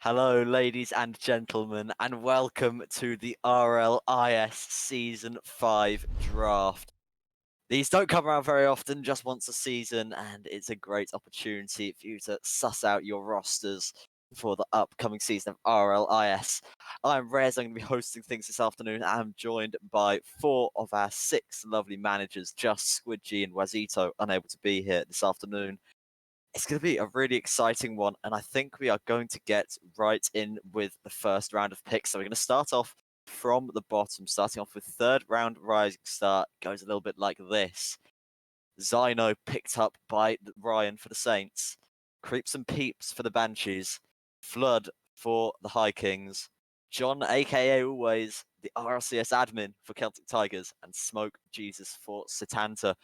Hello, ladies and gentlemen, and welcome to the RLIS Season 5 draft. These don't come around very often, just once a season, and it's a great opportunity for you to suss out your rosters for the upcoming season of RLIS. I'm Rez, I'm going to be hosting things this afternoon. I'm joined by 4 of our 6 lovely managers, just Squidgy and Wazito, unable to be here this afternoon. It's going to be a really exciting one, and I think we are going to get right in with the first round of picks. So we're going to start off from the bottom, starting off with third round Rising Star. Goes a little bit like this. Zyno picked up by Ryan for the Saints. Creeps and Peeps for the Banshees. Flood for the High Kings. John, aka Always, the RLCS admin for Celtic Tigers. And Smoke Jesus for Satanta.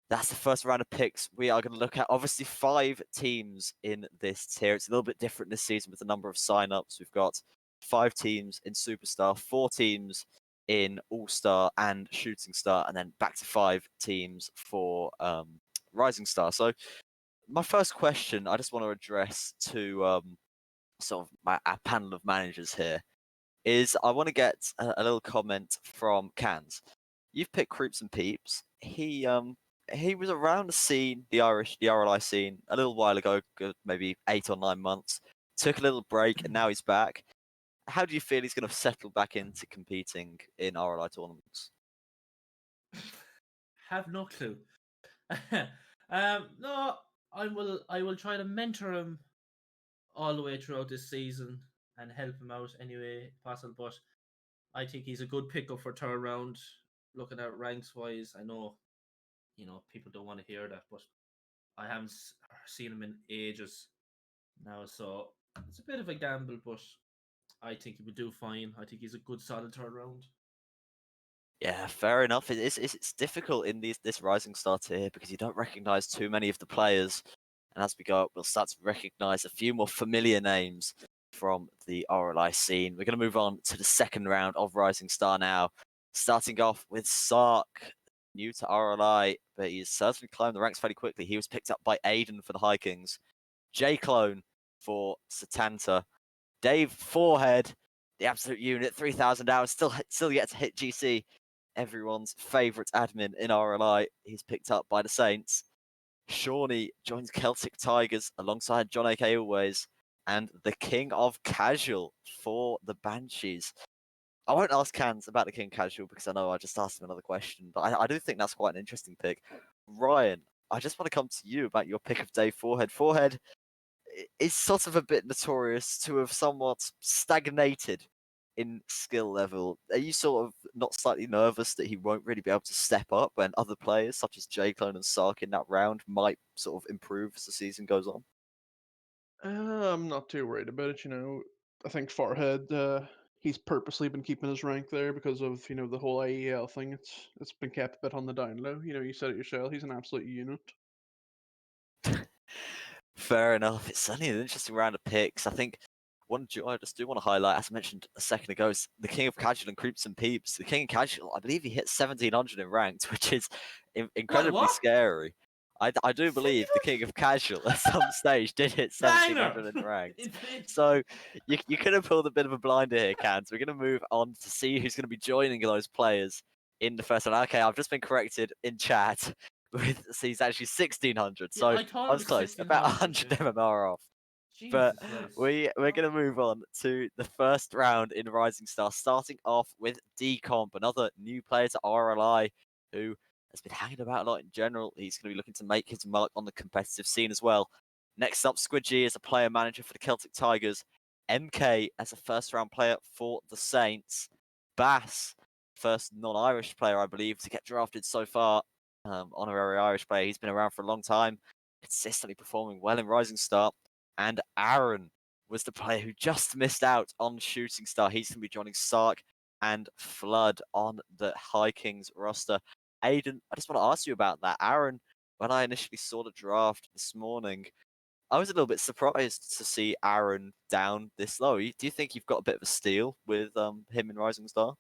That's the first round of picks. We are going to look at obviously 5 teams in this tier. It's a little bit different this season with the number of signups. We've got 5 teams in Superstar, 4 teams in All Star and Shooting Star, and then back to 5 teams for Rising Star. So, my first question I just want to address to sort of our panel of managers here is I want to get a little comment from Cans. You've picked Creeps and Peeps. He was around the scene, the RLI scene, a little while ago, maybe 8 or 9 months. Took a little break, and now he's back. How do you feel he's going to settle back into competing in RLI tournaments? Have no clue. No, I will try to mentor him all the way throughout this season and help him out any way possible. But I think he's a good pickup for third round. Looking at ranks wise, I know people don't want to hear that, but I haven't seen him in ages now, so it's a bit of a gamble. But I think he would do fine. I think he's a good solid third round. Yeah, fair enough. It's difficult in this Rising Star tier because you don't recognise too many of the players. And as we go up, we'll start to recognise a few more familiar names from the RLI scene. We're going to move on to the second round of Rising Star now. Starting off with Sark, new to RLI, but he's certainly climbed the ranks fairly quickly. He was picked up by Aidan for the High Kings, J Clone for Satanta, Dave Forehead, the absolute unit, 3,000 hours, still yet to hit GC. Everyone's favourite admin in RLI. He's picked up by the Saints. Shawnee joins Celtic Tigers alongside John A.K. Always and the King of Casual for the Banshees. I won't ask Cans about the King Casual because I know I just asked him another question, but I do think that's quite an interesting pick. Ryan, I just want to come to you about your pick of Dave Forehead. Forehead is sort of a bit notorious to have somewhat stagnated in skill level. Are you sort of not slightly nervous that he won't really be able to step up when other players such as J Clone and Sark in that round might sort of improve as the season goes on? I'm not too worried about it. I think Farhead, he's purposely been keeping his rank there because of the whole IEL thing. It's been kept a bit on the down low. You said it yourself. He's an absolute unit. Fair enough. It's certainly an interesting round of picks. I think I just do want to highlight, as I mentioned a second ago, is the King of Casual and Creeps and Peeps. The King of Casual, I believe he hit 1700 in ranked, which is incredibly What? scary. I do believe the King of Casual at some stage did hit Banger! 1700 in ranked. Insane. So you could have pulled a bit of a blinder here, Cans. We're going to move on to see who's going to be joining those players in the first round. Okay, I've just been corrected in chat. So he's actually 1600. Yeah, So I thought I it was was close, about 1600. 100 MMR off. But Jesus Christ. we're going to move on to the first round in Rising Star, starting off with Decomp, another new player to RLI who has been hanging about a lot in general. He's going to be looking to make his mark on the competitive scene as well. Next up, Squidgy is a player manager for the Celtic Tigers. MK as a first round player for the Saints. Bass, first non-Irish player, I believe, to get drafted so far. Honorary Irish player. He's been around for a long time, consistently performing well in Rising Star. And Aaron was the player who just missed out on Shooting Star. He's going to be joining Sark and Flood on the High Kings roster. Aidan, I just want to ask you about that. Aaron, when I initially saw the draft this morning, I was a little bit surprised to see Aaron down this low. Do you think you've got a bit of a steal with him in Rising Star?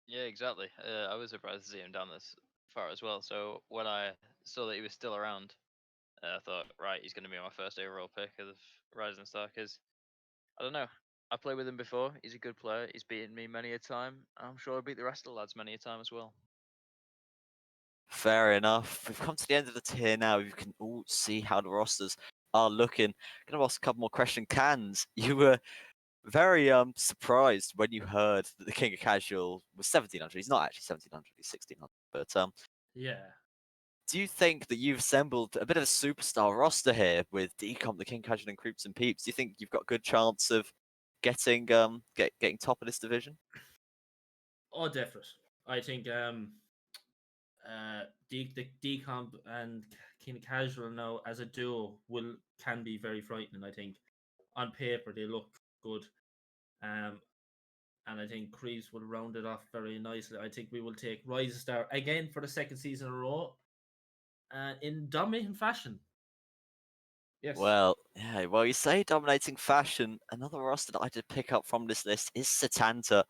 Yeah, exactly. I was surprised to see him down this far as well. So when I saw that he was still around, I thought, right, he's going to be my first overall pick of Rising Star because I don't know. I played with him before. He's a good player. He's beaten me many a time. I'm sure he'll beat the rest of the lads many a time as well. Fair enough. We've come to the end of the tier now. You can all see how the rosters are looking. Going to ask a couple more questions. Cans, you were very surprised when you heard that the King of Casual was 1700. He's not actually 1700. He's 1600. But Yeah. do you think that you've assembled a bit of a superstar roster here with Decomp, the King Casual, and Creeps and Peeps? Do you think you've got a good chance of getting getting top of this division? Oh, definite. I think the Decomp and King Casual now as a duo can be very frightening. I think on paper they look good, and I think Creeps will round it off very nicely. I think we will take Rising Star again for the second season in a row, in dominating fashion. Yes. Well, yeah, well, you say dominating fashion. Another roster that I did pick up from this list is Satanta.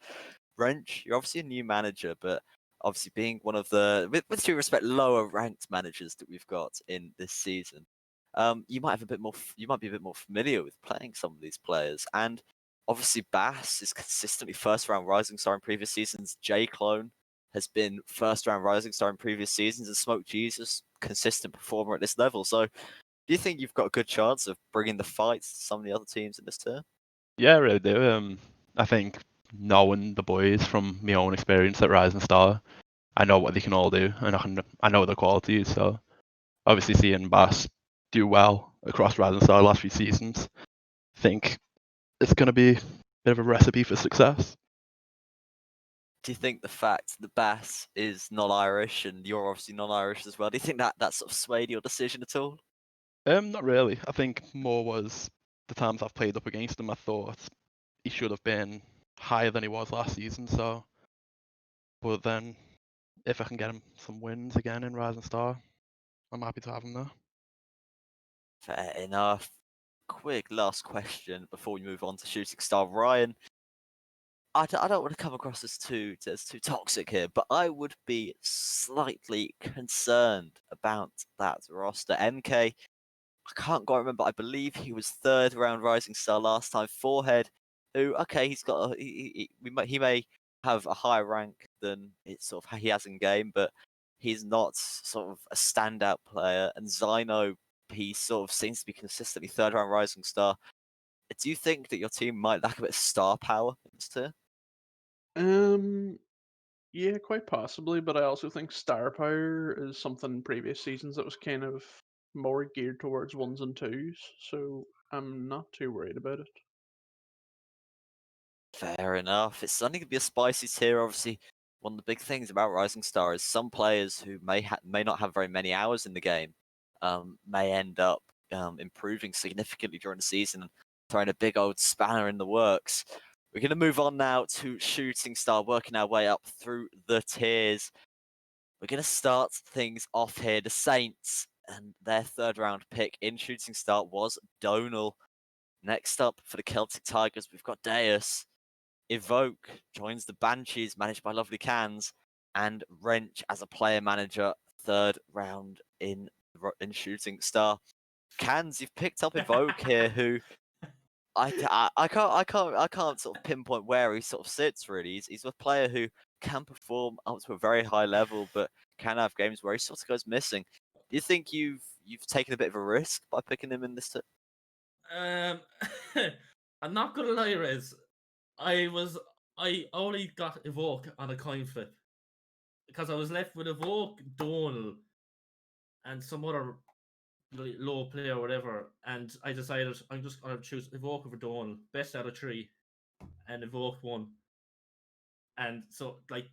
Wrench, you're obviously a new manager, but obviously being one of the, with due respect, lower ranked managers that we've got in this season, you might have a bit more, you might be a bit more familiar with playing some of these players. And obviously, Bass is consistently first round Rising Star in previous seasons. J Clone has been first round Rising Star in previous seasons, and Smoke Jesus, consistent performer at this level. So, do you think you've got a good chance of bringing the fights to some of the other teams in this tier? Yeah, I really do. I think knowing the boys from my own experience at Rising Star, I know what they can all do, and I know their qualities. So obviously seeing Bass do well across Rising Star the last few seasons, I think it's going to be a bit of a recipe for success. Do you think the fact that Bass is non-Irish and you're obviously non-Irish as well, do you think that sort of swayed your decision at all? Not really. I think more was the times I've played up against him. I thought he should have been higher than he was last season. So, but then if I can get him some wins again in Rising Star, I'm happy to have him there. Fair enough. Quick last question before we move on to Shooting Star. Ryan, I don't want to come across as too toxic here, but I would be slightly concerned about that roster. MK, I can't quite remember. I believe he was third round Rising Star last time. Forehead, who okay, he's got he may have a higher rank than it's sort of he has in game, but he's not sort of a standout player. And Zyno, he sort of seems to be consistently third round Rising Star. Do you think that your team might lack a bit of star power in this tier? Um, yeah, quite possibly, but I also think star power is something in previous seasons that was kind of more geared towards ones and twos, so I'm not too worried about it. Fair enough. It's starting to be a spicy tier. Obviously, one of the big things about Rising Star is some players who may not have very many hours in the game may end up improving significantly during the season and throwing a big old spanner in the works. We're going to move on now to Shooting Star, working our way up through the tiers. We're going to start things off here. The Saints and their third round pick in Shooting Star was Donal. Next up for the Celtic Tigers, we've got Deus. Evoke joins the Banshees, managed by LovelyCans, and Wrench as a player manager, third round in Shooting Star. Cans, you've picked up Evoke here, who I can't sort of pinpoint where he sort of sits really. He's a player who can perform up to a very high level, but can have games where he sort of goes missing. Do you think you've taken a bit of a risk by picking him in this? Um, I'm not gonna lie, Rez. I only got Evoke on a coin flip because I was left with Evoke, Donal, and some other low player or whatever, and I decided I'm just gonna choose Evoke over Donal, best out of three, and Evoke won. And so like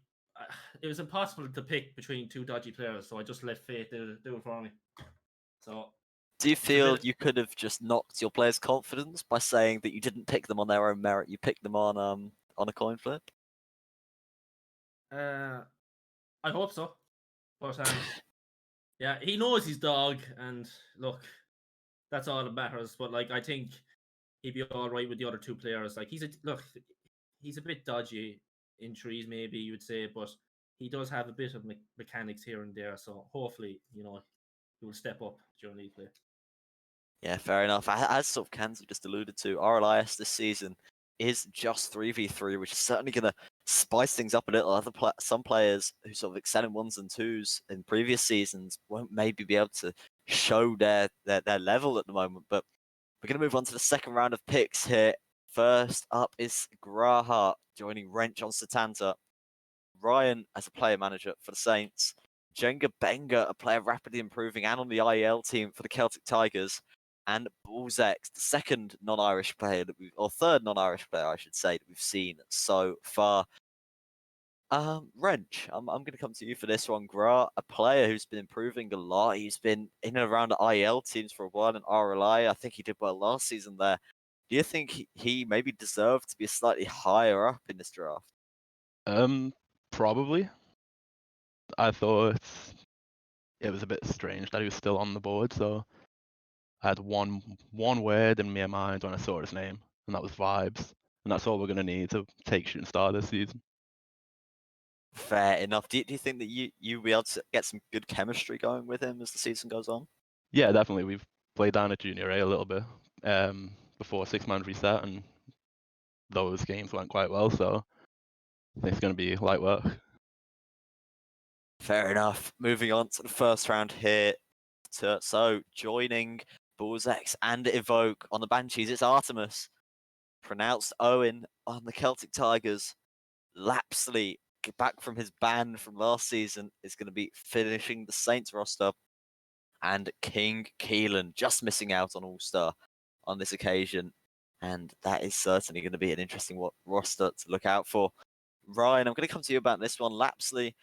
it was impossible to pick between two dodgy players, so I just let fate do it for me. So Do you it's a feel bit. you could have just knocked your players' confidence by saying that you didn't pick them on their own merit? You picked them on a coin flip. I hope so, but yeah, he knows his dog, and look, that's all that matters. But like, I think he'd be all right with the other two players. Like, he's a bit dodgy in trees, maybe you would say, but he does have a bit of mechanics here and there. So hopefully, he will step up during league play. Yeah, fair enough. As sort of Cans have just alluded to, RLIS this season is just 3v3, which is certainly going to spice things up a little. Some players who sort of excel in ones and twos in previous seasons won't maybe be able to show their level at the moment. But we're going to move on to the second round of picks here. First up is Graha joining Wrench on Satanta. Ryan as a player manager for the Saints. Jenga Benga, a player rapidly improving and on the IEL team for the Celtic Tigers. And Bullzex, the second non-Irish player or third non-Irish player, I should say, that we've seen so far. Wrench, I'm going to come to you for this one. Gra, a player who's been improving a lot. He's been in and around the IEL teams for a while in RLI. I think he did well last season there. Do you think he maybe deserved to be slightly higher up in this draft? Probably. I thought it was a bit strange that he was still on the board, so I had one word in my mind when I saw his name, and that was vibes. And that's all we're gonna need to take shooting star this season. Fair enough. Do you think that you'll be able to get some good chemistry going with him as the season goes on? Yeah, definitely. We've played down at Junior A little bit before 6-man reset, and those games went quite well, so I think it's going to be light work. Fair enough. Moving on to the first round here. So joining Bullzex and Evoke on the Banshees, it's Artemis. Pronounced Owen on the Celtic Tigers. Lapsley, back from his ban from last season, is going to be finishing the Saints roster. And King Keelan just missing out on All-Star on this occasion. And that is certainly going to be an interesting roster to look out for. Ryan, I'm going to come to you about this one. Lapsley,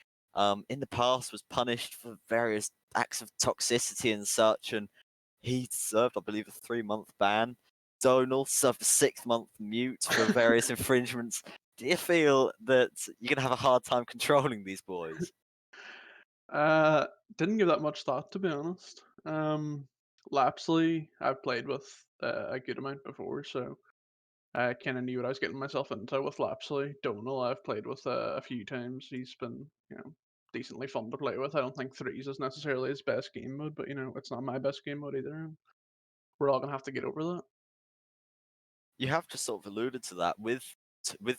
in the past, was punished for various acts of toxicity and such, and he served, I believe, a 3-month ban. Donal served a 6-month mute for various infringements. Do you feel that you're going to have a hard time controlling these boys? Didn't give that much thought, to be honest. Lapsley, I've played with a good amount before, so I kind of knew what I was getting myself into with Lapsley. Donal, I've played with a few times. He's been, decently fun to play with. I don't think threes is necessarily his best game mode, but it's not my best game mode either. We're all gonna have to get over that. You have just sort of alluded to that with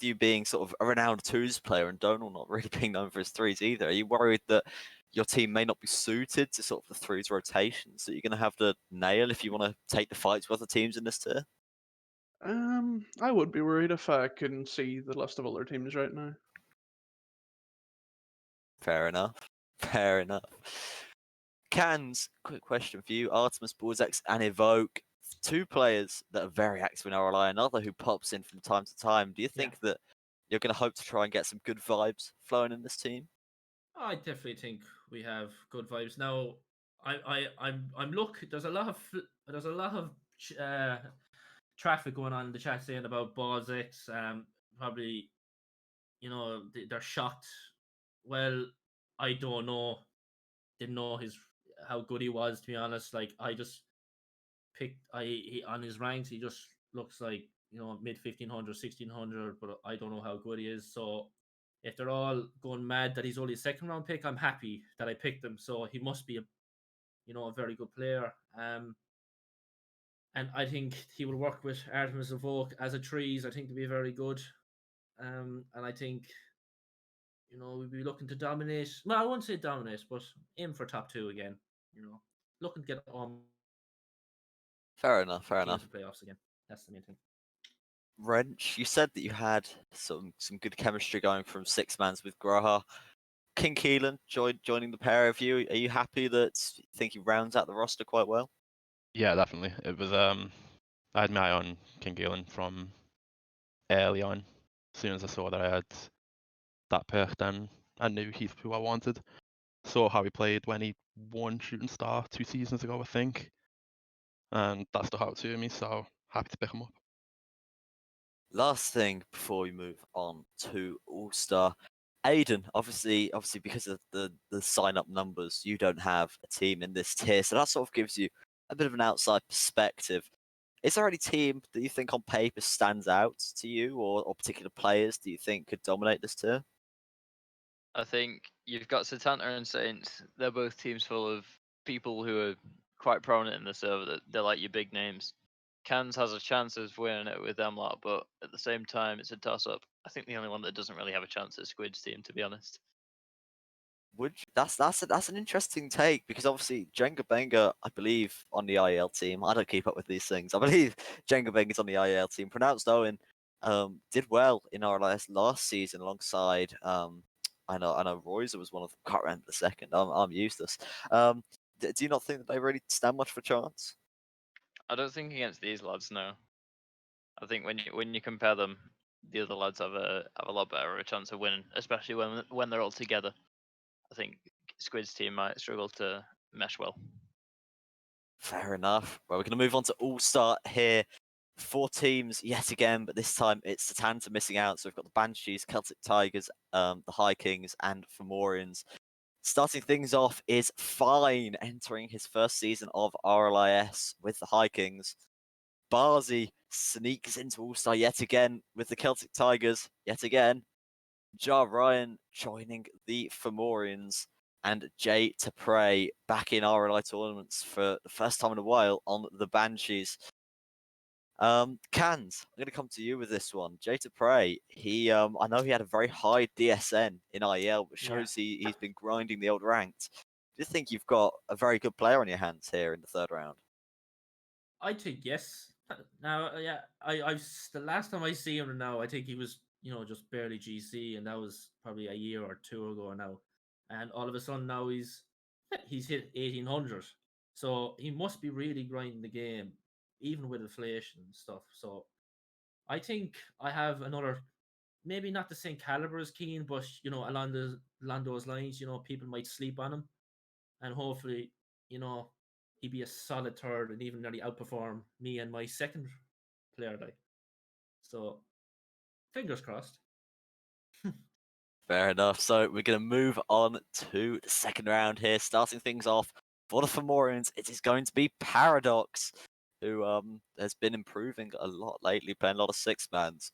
you being sort of a renowned twos player and Donal not really being known for his threes either. Are you worried that your team may not be suited to sort of the threes rotations that you're going to have to nail if you want to take the fights with other teams in this tier? I would be worried if I couldn't see the list of other teams right now. Fair enough. Fair enough. Cans, quick question for you. Artemis, Bullzex, and Evoke. Two players that are very active in RLI, another who pops in from time to time. Do you think that you're going to hope to try and get some good vibes flowing in this team? I definitely think we have good vibes now. I'm look. There's a lot of traffic going on in the chat saying about Bozix. Probably they're shocked. Well, I don't know. Didn't know how good he was, to be honest. Like I just picked on his ranks. He just looks like mid 1500, 1600, but I don't know how good he is. So if they're all going mad that he's only a second round pick, I'm happy that I picked him. So he must be a very good player. And I think he will work with Artemis Evoke as a trees. I think to be very good. And I think we'll be looking to dominate. Well, I won't say dominate, but aim for top 2 again. Looking to get on Fair enough. Fair teams enough. in playoffs again. That's the main thing. Wrench, you said that you had some good chemistry going from 6-mans with Graha. King Keelan joining the pair of you. Are you happy that you think he rounds out the roster quite well? Yeah, definitely. It was I had my eye on King Galen from early on. As soon as I saw that I had that pick, then I knew he's who I wanted. Saw how he played when he won Shooting Star 2 seasons ago, I think. And that stuck out to me, so happy to pick him up. Last thing before we move on to All-Star. Aidan, obviously because of the sign-up numbers, you don't have a team in this tier, so that sort of gives you a bit of an outside perspective. Is there any team that you think on paper stands out to you, or particular players do you think could dominate this tier? I think you've got Satanta and Saints. They're both teams full of people who are quite prominent in the server that they're like your big names. Cans has a chance of winning it with them lot, but at the same time, it's a toss-up. I think the only one that doesn't really have a chance is Squid's team, to be honest. That's an interesting take, because obviously Jenga Benga, I believe, on the IEL team. I don't keep up with these things. I believe Jenga Benga's on the IEL team. Pronounced Owen did well in RLIS last season alongside I know Royzer was one of them. Can't remember the second. I'm useless. Do you not think that they really stand much for chance? I don't think against these lads, no. I think when you compare them, the other lads have a lot better of a chance of winning, especially when they're all together. I think Squid's team might struggle to mesh well. Fair enough. Well, we're going to move on to All Star here. 4 teams yet again, but this time it's Satanta missing out. So we've got the Banshees, Celtic Tigers, the High Kings, and Fomorians. Starting things off is Fine, entering his first season of RLIS with the High Kings. Barzi sneaks into All Star yet again with the Celtic Tigers yet again. Jar Ryan joining the Fomorians, and Jay to Prey back in RLI tournaments for the first time in a while on the Banshees. Cans, I'm gonna come to you with this one. Jay to Prey, he I know he had a very high DSN in IEL, but shows he's been grinding the old ranked. Do you think you've got a very good player on your hands here in the 3rd round? I think yes. Now, yeah, I've the last time I see him now, I think he was just barely GC, and that was probably a year or 2 ago now. And all of a sudden now he's hit 1800, so he must be really grinding the game, even with inflation and stuff. So I think I have another, maybe not the same caliber as Keen, but along those lines, people might sleep on him, and hopefully, you know, he'd be a solid third and even nearly outperform me and my second player. Like, so fingers crossed. Fair enough. So we're going to move on to the 2nd round here. Starting things off for the Fomorians, it is going to be Paradox, who has been improving a lot lately, playing a lot of 6-mans.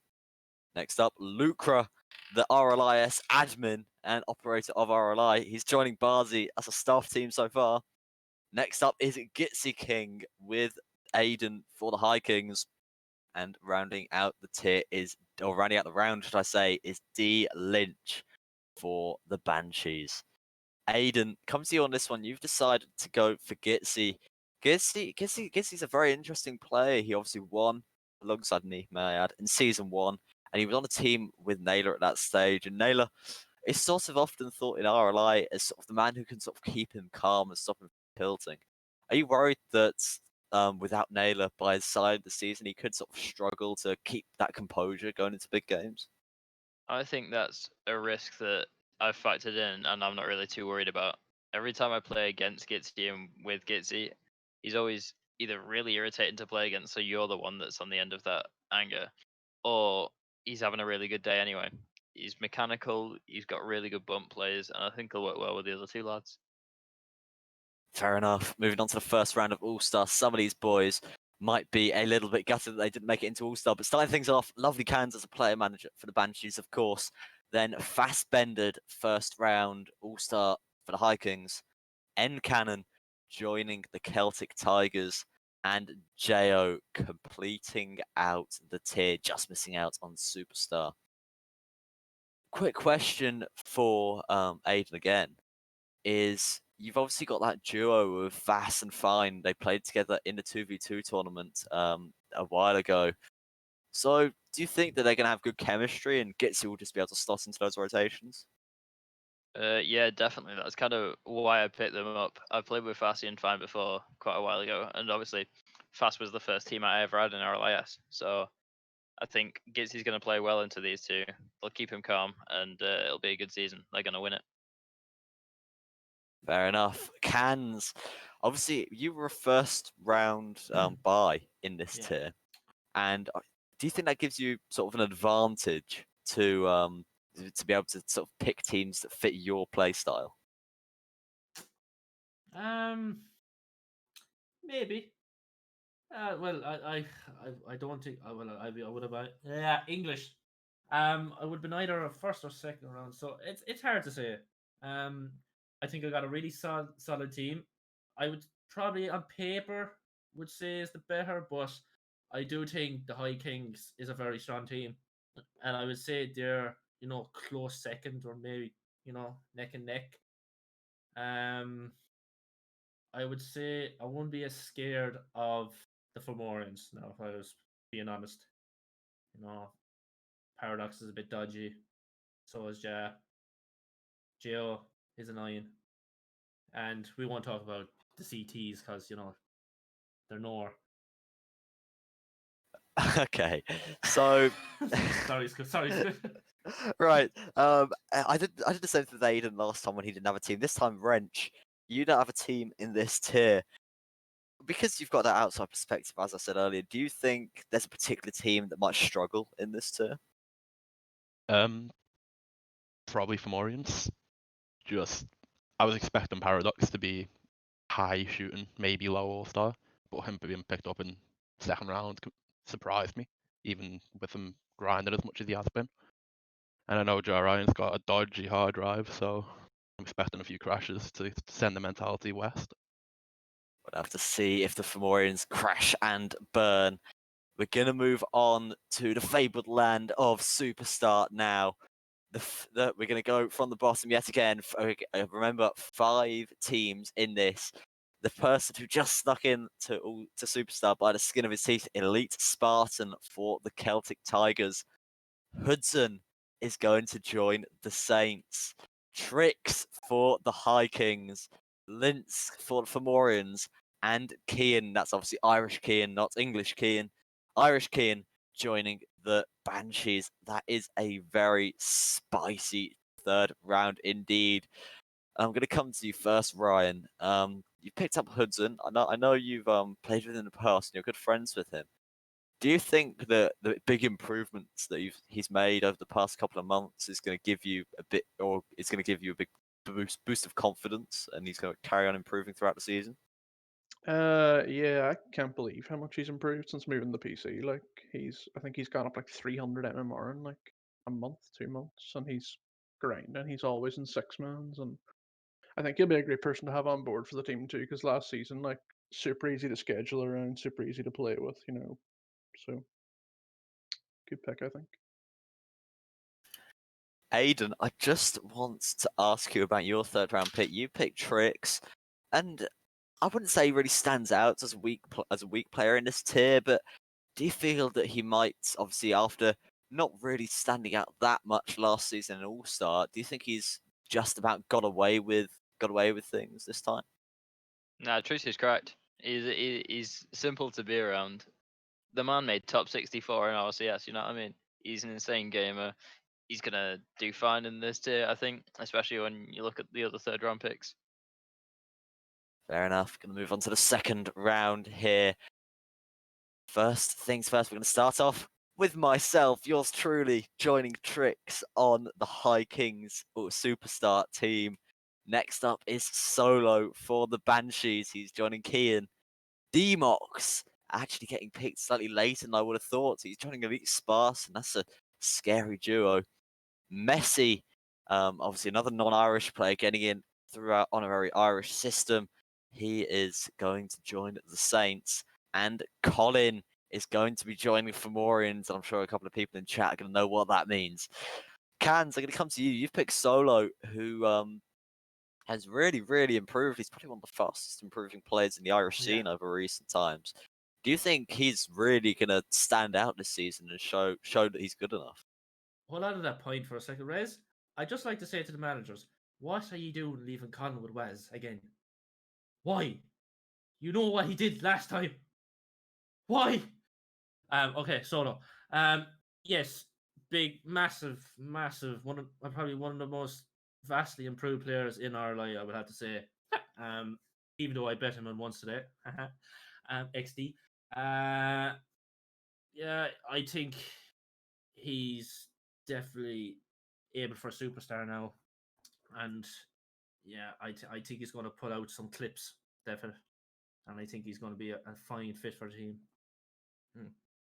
Next up, Lucra, the RLIS admin and operator of RLI. He's joining Barzi as a staff team so far. Next up is Gitsy King with Aidan for the High Kings. And rounding out the round, should I say, is D Lynch for the Banshees. Aidan, come to you on this one. You've decided to go for Gitsy. Gitsy's a very interesting player. He obviously won alongside me, may I add, in season 1, and he was on a team with Naylor at that stage. And Naylor is sort of often thought in RLI as sort of the man who can sort of keep him calm and stop him from tilting. Are you worried that without Naylor by his side this season, he could sort of struggle to keep that composure going into big games? I think that's a risk that I've factored in, and I'm not really too worried about. Every time I play against Gitsy and with Gitsy, he's always either really irritating to play against, so you're the one that's on the end of that anger, or he's having a really good day anyway. He's mechanical, he's got really good bump plays, and I think he'll work well with the other 2 lads. Fair enough. Moving on to the first round of All-Star. Some of these boys might be a little bit gutted that they didn't make it into All-Star, but starting things off, LovelyCans as a player manager for the Banshees, of course. Then Fastbended, first round All-Star for the High Kings. N Cannon joining the Celtic Tigers. And Jo completing out the tier, just missing out on Superstar. Quick question for Aidan again. Is you've obviously got that duo of Vass and Fine. They played together in the 2v2 tournament a while ago. So do you think that they're going to have good chemistry and Gitsy will just be able to slot into those rotations? Yeah, definitely. That's kind of why I picked them up. I played with Fassi and Fine before quite a while ago, and obviously Fast was the first team I ever had in RLIS. So I think Gitsy's going to play well into these 2. They'll keep him calm, and it'll be a good season. They're going to win it. Fair enough. Cans, obviously you were a first round bye in this tier, and do you think that gives you sort of an advantage to be able to sort of pick teams that fit your play style? Maybe. Well, I don't think I would have English. I would have been either a first or second round, so it's hard to say. I think I got a really solid team. I would probably on paper would say is the better, but I do think the High Kings is a very strong team, and I would say they're close second or maybe neck and neck. I would say I wouldn't be as scared of the Fomorians now if I was being honest. Paradox is a bit dodgy. So is Ja. Geo is annoying. And we won't talk about the CTs because, they're nor. Okay, so sorry, sorry. right. I did the same thing with Aidan last time when he didn't have a team. This time, Wrench, you don't have a team in this tier. Because you've got that outside perspective, as I said earlier, do you think there's a particular team that might struggle in this tier? Probably Fomorians. Just I was expecting Paradox to be high shooting, maybe low All Star, but him being picked up in second round surprised me, even with him grinding as much as he has been. And I know Joe Ryan's got a dodgy hard drive, so I'm expecting a few crashes to send the mentality west. We'll have to see if the Fomorians crash and burn. We're going to move on to the fabled land of Superstar now. We're going to go from the bottom yet again. Remember, 5 teams in this. The person who just snuck in to Superstar by the skin of his teeth, Elite Spartan for the Celtic Tigers. Hudson is going to join the Saints. Trix for the High Kings. Linz for the Fomorians. And Kean, that's obviously Irish Kean, not English Kean. Irish Kean joining the Banshees. That is a very spicy third round indeed. I'm going to come to you first, Ryan. You picked up Hudson. I know you've played with him in the past and you're good friends with him. Do you think that the big improvements that he's made over the past couple of months is going to give you a bit, or it's going to give you a big boost of confidence, and he's going to carry on improving throughout the season? Yeah, I can't believe how much he's improved since moving to PC. Like I think he's gone up like 300 MMR in like a month, 2 months, and he's grinding. He's always in 6-mans, and I think he'll be a great person to have on board for the team too. Because last season, like, super easy to schedule around, super easy to play with, So, good pick, I think. Aidan, I just want to ask you about your third round pick. You picked Trix, and I wouldn't say he really stands out as a weak player in this tier, but do you feel that he might, obviously after not really standing out that much last season in All Star, do you think he's just about got away with things this time? Nah, Truce is correct. He's simple to be around. The man made top 64 in RCS, you know what I mean? He's an insane gamer. He's gonna do fine in this tier, I think, especially when you look at the other third round picks. Fair enough. Going to move on to the second round here. First things first, we're going to start off with myself, yours truly, joining Trix on the High Kings Superstar team. Next up is Solo for the Banshees. He's joining Kian. Demox actually getting picked slightly later than I would have thought. He's joining Elite Sparse, and that's a scary duo. Messi, obviously another non-Irish player getting in through our honorary Irish system. He is going to join the Saints. And Colin is going to be joining Fomorians. I'm sure a couple of people in chat are going to know what that means. Cans, I'm going to come to you. You've picked Solo, who has really, really improved. He's probably one of the fastest improving players in the Irish scene over recent times. Do you think he's really going to stand out this season and show that he's good enough? Hold on to that point for a second, Rez. I'd just like to say to the managers, what are you doing leaving Colin with Wes again? Why? You know what he did last time. Why? Okay, Solo. Yes, big, massive, probably one of the most vastly improved players in RLI, I would have to say. Even though I bet him on once today. XD. Yeah, I think he's definitely able for a superstar now, and yeah, I think he's going to put out some clips, definitely, and I think he's going to be a fine fit for the team.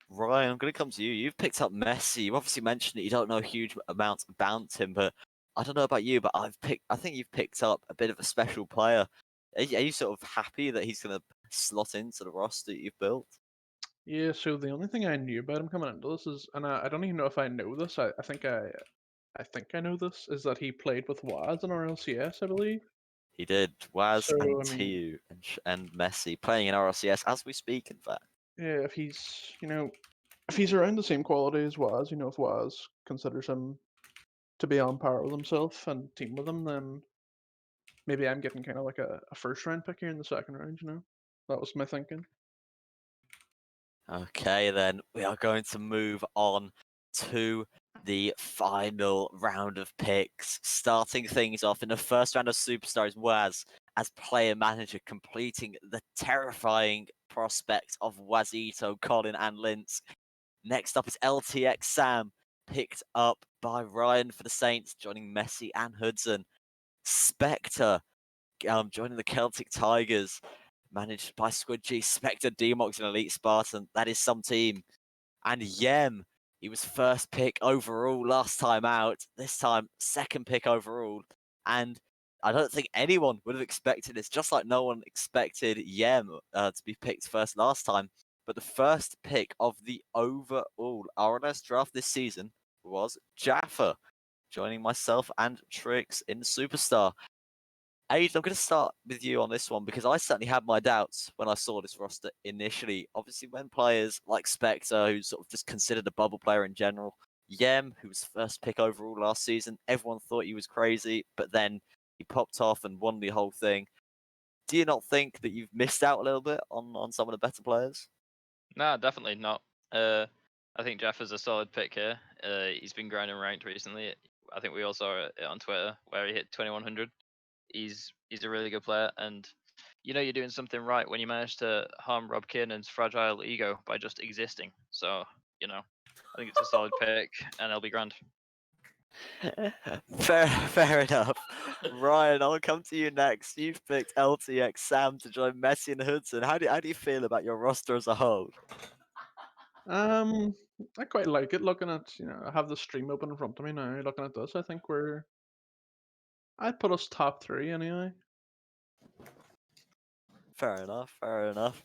Ryan, I'm going to come to you. You've picked up Messi. You obviously mentioned that you don't know a huge amount about him, but I don't know about you, but I think you've picked up a bit of a special player Are you sort of happy that he's going to slot into the roster that you've built? Yeah, so the only thing I knew about him coming into this is, and I don't even know if I know this. I think I know this is that he played with Waz in RLCS, I believe. He did. Waz So and I mean, Tiu and Messi playing in RLCS as we speak, in fact. yeah, if he's around the same quality as Waz, if Waz considers him to be on par with himself and team with him, then maybe I'm getting kind of like a first round pick here in the second round. That was my thinking. Okay, then we are going to move on to the final round of picks. Starting things off in the first round of Superstars, Waz as player manager, completing the terrifying prospect of Wazito, Colin, and Linz. Next up is LTX Sam, picked up by Ryan for the Saints, joining Messi and Hudson. Spectre joining the Celtic Tigers, managed by Squid G. Spectre, Demox, and Elite Spartan. That is some team. And Yem, he was first pick overall last time out. This time, second pick overall. And I don't think anyone would have expected this, just like no one expected Yem to be picked first last time. But the first pick of the overall RLS draft this season was Jaffa, joining myself and Trix in Superstar. Aidan, I'm going to start with you on this one because I certainly had my doubts when I saw this roster initially. Obviously, when players like Spectre, who's sort of just considered a bubble player in general, Yem, who was first pick overall last season, everyone thought he was crazy, but then he popped off and won the whole thing. Do you not think that you've missed out a little bit on some of the better players? No, definitely not. I think Jeff is a solid pick here. He's been grinding ranked recently. I think we all saw it on Twitter where he hit 2100. He's a really good player, and you're doing something right when you manage to harm Rob Kiernan's fragile ego by just existing. So I think it's a solid pick, and it'll be grand. Fair enough. Ryan, I'll come to you next. You've picked LTX Sam to join Messi and Hudson. How do you feel about your roster as a whole? I quite like it. Looking at I have the stream open in front of me now. Looking at this, I think I'd put us top 3 anyway. Fair enough.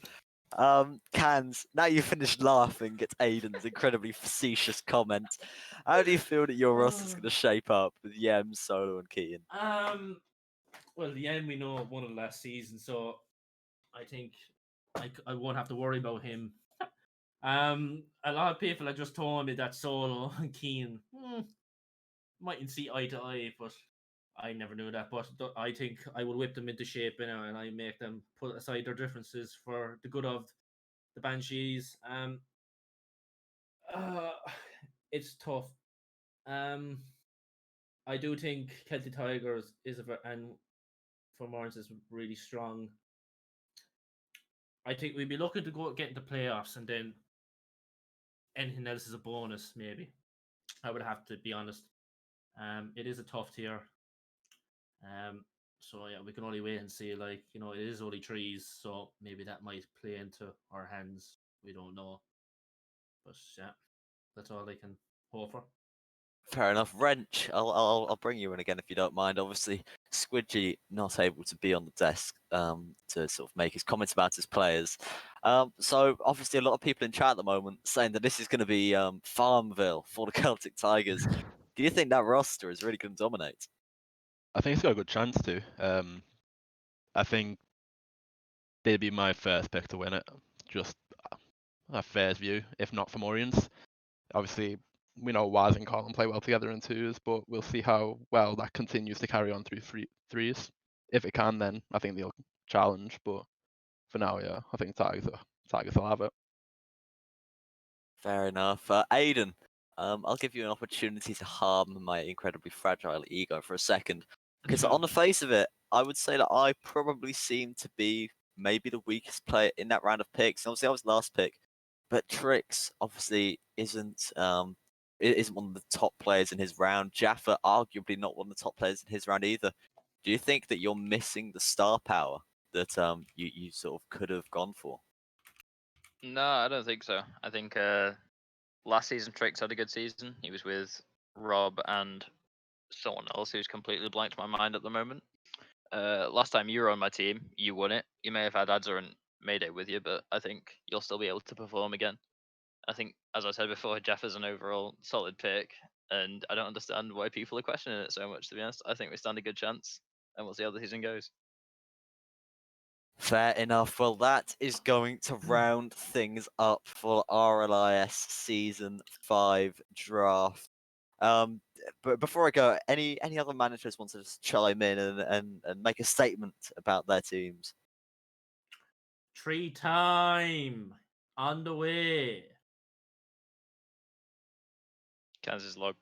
Cans, now you finished laughing at Aidan's incredibly facetious comment. How do you feel that your roster's going to shape up with Yem, Solo, and Kean? Well, the end we know won it last season, so I think I won't have to worry about him. A lot of people are just telling me that Solo and Keen mightn't see eye to eye, but I never knew that. But I think I will whip them into shape now, and I make them put aside their differences for the good of the Banshees. Uh, it's tough. I do think Celtic Tigers and for Morris is really strong. I think we'd be looking to get into playoffs, and then anything else is a bonus. Maybe I would have to be honest. It is a tough tier. So yeah, we can only wait and see. Like it is only trees, so maybe that might play into our hands. We don't know, but yeah, that's all I can hope for. Fair enough. Wrench, I'll bring you in again if you don't mind. Obviously, Squidgy not able to be on the desk to sort of make his comments about his players. So obviously a lot of people in chat at the moment saying that this is going to be Farmville for the Celtic Tigers. Do you think that roster is really going to dominate? I think it's got a good chance to. I think they'd be my first pick to win it. Just a fair view, if not for Morians. Obviously, we know Waz and Colin play well together in twos, but we'll see how well that continues to carry on through threes. If it can, then I think they'll challenge. But for now, yeah, I think Tigers will have it. Fair enough. Aidan, I'll give you an opportunity to harm my incredibly fragile ego for a second. Because on the face of it, I would say that I probably seem to be maybe the weakest player in that round of picks. Obviously, I was last pick, but Trix obviously isn't one of the top players in his round. Jaffa arguably not one of the top players in his round either. Do you think that you're missing the star power that you sort of could have gone for? No, I don't think so. I think last season Trix had a good season. He was with Rob and someone else who's completely blanked my mind at the moment. last time you were on my team, you won it. You may have had Adza and Mayday with you, but I think you'll still be able to perform again. I think, as I said before, Jeff is an overall solid pick, and I don't understand why people are questioning it so much, to be honest. I think we stand a good chance, and we'll see how the season goes. Fair enough. Well, that is going to round things up for RLIS Season 5 draft. But before I go, any other managers want to just chime in and make a statement about their teams? Tree time on the way. Kansas log.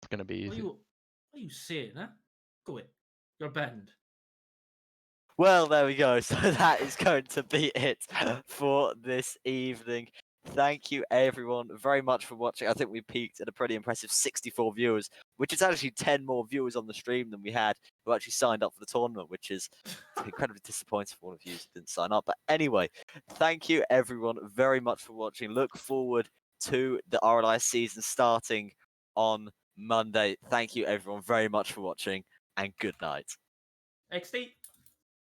It's gonna be easy. What are you saying, huh? Go away. You're banned. Well, there we go. So that is going to be it for this evening. Thank you, everyone, very much for watching. I think we peaked at a pretty impressive 64 viewers, which is actually 10 more viewers on the stream than we had who actually signed up for the tournament, which is incredibly disappointing for all of you who didn't sign up. But anyway, thank you, everyone, very much for watching. Look forward to the RLI season starting on Monday. Thank you, everyone, very much for watching, and good night. XD.